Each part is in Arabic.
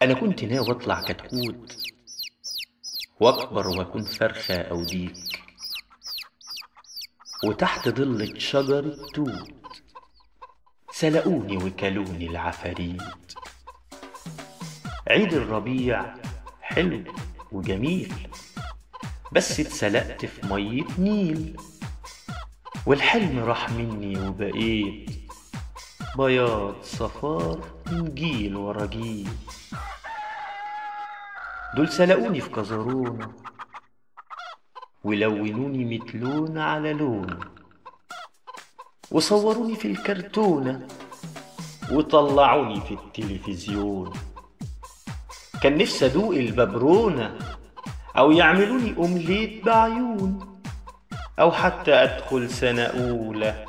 أنا كنت ناوي أطلع كتكوت وأكبر وأكون فرخة أو ديك، وتحت ضلة شجرة توت سلقوني وكلوني العفاريت. عيد الربيع حلو وجميل، بس اتسلقت في مية نيل، والحلم راح مني وبقيت بياض صفار من جيل ورا جيل. دول سلقوني في كزرونة ولونوني متلون على لون، وصوروني في الكرتونة وطلعوني في التلفزيون. كان نفسي أدوق الببرونة أو يعملوني أومليت بعيون، أو حتى أدخل سنة أولى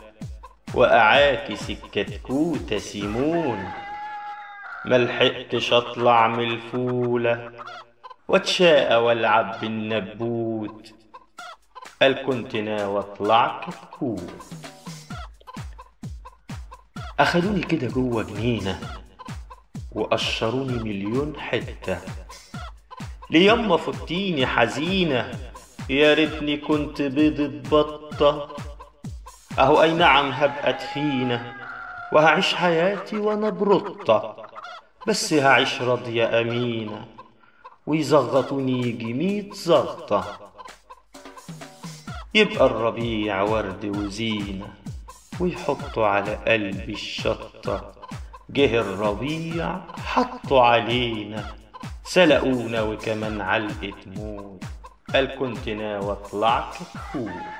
وأعاكس الكتكوتة سيمون. ملحقتش أطلع من الفولة واتشاقى والعب بالنبوت، قال كنت ناوي أطلع كتكوت. أخدوني كده جوه جنينة وقشروني مليون حتة، ليما فتيني حزينة يا ريتني كنت بيضة بطة. أهو أي نعم هبقى تخينة وهعيش حياتي وأنا برطة، بس هعيش راضية أمينة ويزغطوني يجي 100 زغطة. يبقى الربيع ورد وزينة ويحطوا على قلبي الشطة. جه الربيع حطوا علينا سلقونا وكمان علقة موت، قال كنت ناوي أطلع كتكوت.